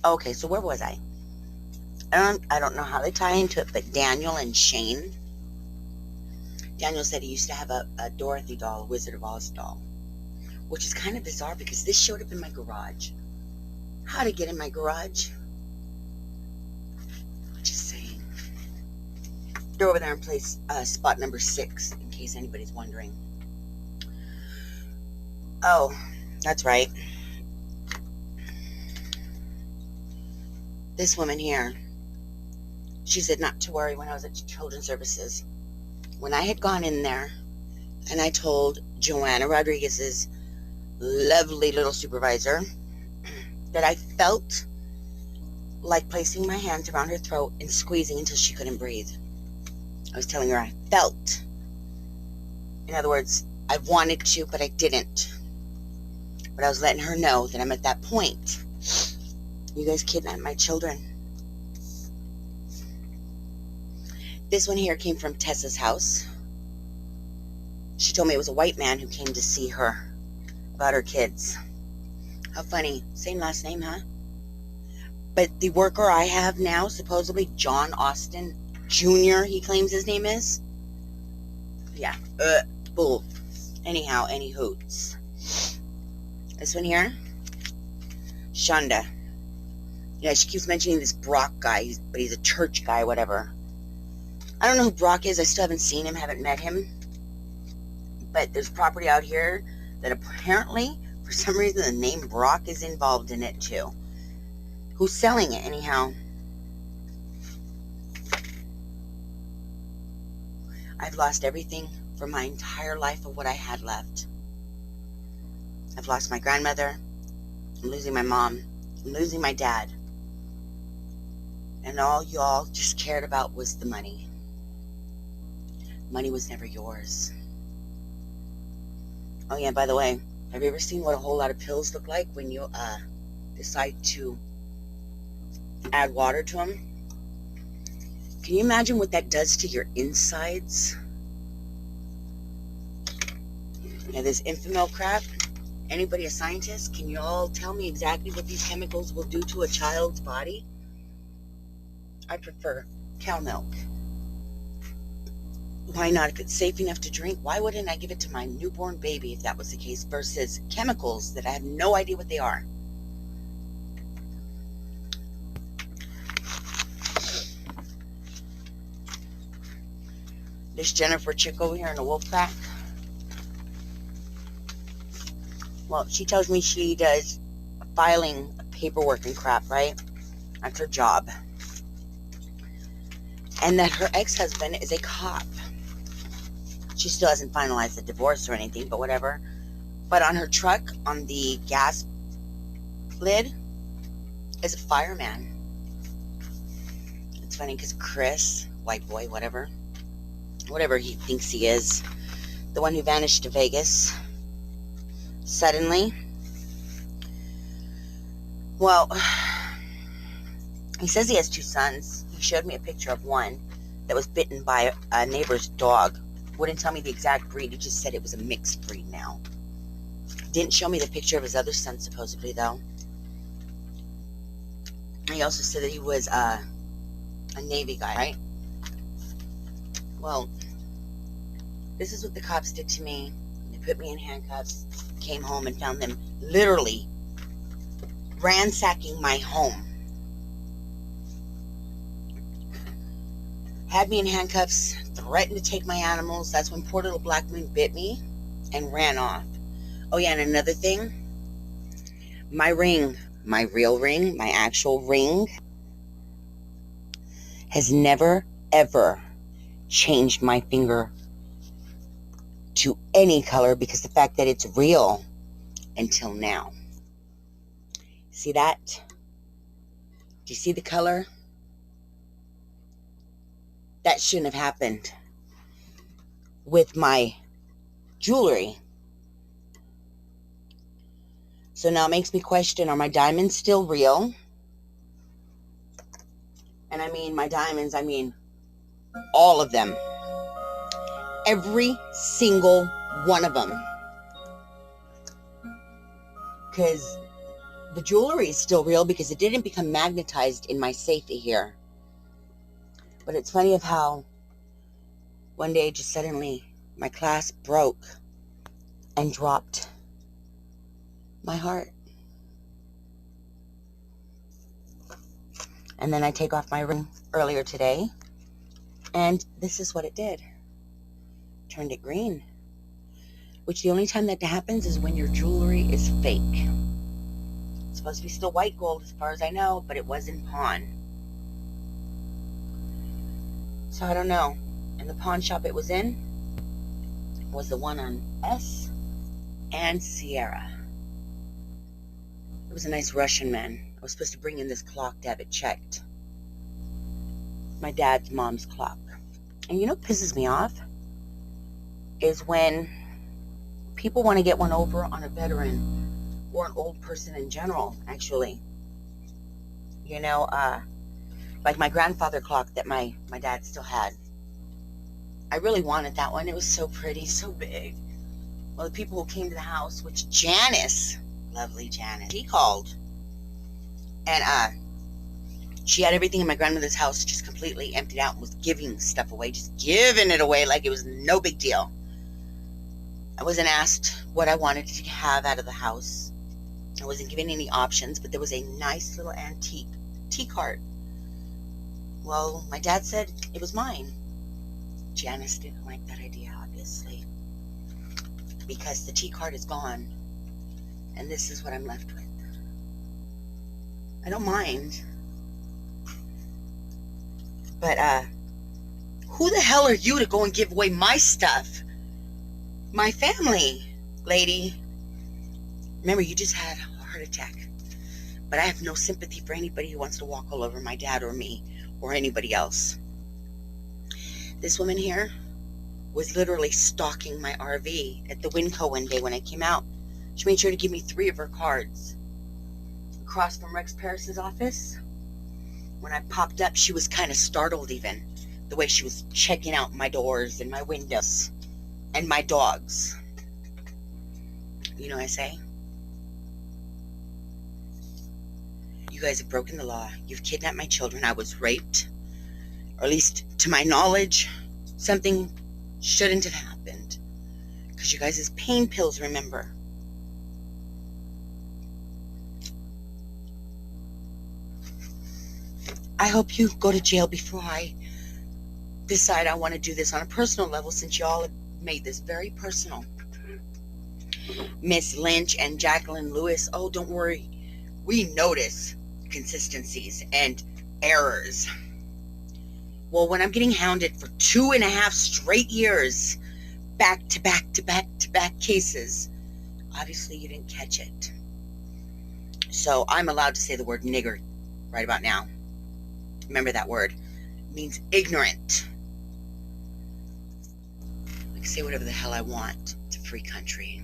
Okay, so where was I? I don't know how they tie into it, but Daniel and Shane. Daniel said he used to have a Dorothy doll, a Wizard of Oz doll, which is kind of bizarre because this showed up in my garage. How to get in my garage? Just saying. They're over there in place, spot number 6, in case anybody's wondering. Oh, that's right. This woman here, she said not to worry when I was at Children's Services. When I had gone in there and I told Joanna Rodriguez's lovely little supervisor that I felt like placing my hands around her throat and squeezing until she couldn't breathe. I was telling her I felt. In other words, I wanted to, but I didn't. But I was letting her know that I'm at that point. You guys kidnapped my children. This one here came from Tessa's house. She told me it was a white man who came to see her about her kids. How funny. Same last name, huh? But the worker I have now, supposedly John Austin Jr., he claims his name is. Yeah. Bull. Anyhow, any hoots. This one here, Shonda. Yeah, she keeps mentioning this Brock guy, but he's a church guy, whatever. I don't know who Brock is. I still haven't seen him, haven't met him. But there's property out here that apparently, for some reason, the name Brock is involved in it too. Who's selling it, anyhow? I've lost everything for my entire life of what I had left. I've lost my grandmother. I'm losing my mom. I'm losing my dad. And all y'all just cared about was the money. Money was never yours. Oh yeah, by the way, have you ever seen what a whole lot of pills look like when you decide to add water to them? Can you imagine what that does to your insides? Now this Infamil crap, anybody a scientist, can you all tell me exactly what these chemicals will do to a child's body? I prefer cow milk. Why not? If it's safe enough to drink, why wouldn't I give it to my newborn baby if that was the case, versus chemicals that I have no idea what they are? This Jennifer chick over here in the wolf pack. Well, she tells me she does filing paperwork and crap, right? That's her job. And that her ex-husband is a cop. She still hasn't finalized the divorce or anything, but whatever. But on her truck, on the gas lid, is a fireman. It's funny because Chris, white boy, whatever he thinks he is, the one who vanished to Vegas suddenly. Well, he says he has 2 sons. He showed me a picture of one that was bitten by a neighbor's dog. Wouldn't tell me the exact breed. He just said it was a mixed breed now. Didn't show me the picture of his other son, supposedly, though. He also said that he was a Navy guy, right? Well, this is what the cops did to me. They put me in handcuffs, came home and found them literally ransacking my home. Had me in handcuffs, threatened to take my animals. That's when poor little Black Moon bit me and ran off. Oh yeah, and another thing, my ring, my real ring, my actual ring, has never, ever changed my finger to any color because the fact that it's real until now. See that? Do you see the color? That shouldn't have happened with my jewelry. So now it makes me question, are my diamonds still real? And I mean my diamonds, I mean all of them. Every single one of them. Because The jewelry is still real because it didn't become magnetized in my safe here. But it's funny of how one day just suddenly my clasp broke and dropped my heart. And then I take off my ring earlier today, and this is what it did. Turned it green. Which the only time that happens is when your jewelry is fake. It's supposed to be still white gold as far as I know, but it was in pawn. So I don't know. And the pawn shop it was in was the one on S and Sierra. It was a nice Russian man. I was supposed to bring in this clock to have it checked. My dad's mom's clock. And you know what pisses me off? Is when people want to get one over on a veteran or an old person in general, actually. You know, like my grandfather clock that my dad still had. I really wanted that one. It was so pretty, so big. Well, the people who came to the house, which Janice, lovely Janice, she called. And she had everything in my grandmother's house just completely emptied out and was giving stuff away, just giving it away like it was no big deal. I wasn't asked what I wanted to have out of the house. I wasn't given any options, but there was a nice little antique tea cart. Well, my dad said it was mine. Janice didn't like that idea, obviously, because the tea cart is gone, and this is what I'm left with. I don't mind, but who the hell are you to go and give away my stuff? My family, lady. Remember, you just had a heart attack, but I have no sympathy for anybody who wants to walk all over my dad or me or anybody else. This woman here was literally stalking my RV at the Winco one day when I came out. She made sure to give me 3 of her cards. Across from Rex Paris's office, when I popped up, she was kind of startled even, the way she was checking out my doors and my windows and my dogs. You know what I say? You guys have broken the law. You've kidnapped my children. I was raped. Or at least, to my knowledge, something shouldn't have happened. Because you guys' pain pills, remember. I hope you go to jail before I decide I want to do this on a personal level, since y'all have made this very personal. Miss Lynch and Jacqueline Lewis, oh, don't worry. We notice consistencies and errors. Well, when I'm getting hounded for 2.5 straight years, back to back to back to back cases, obviously you didn't catch it. So I'm allowed to say the word nigger right about now. Remember that word. It means ignorant. I can say whatever the hell I want. It's a free country.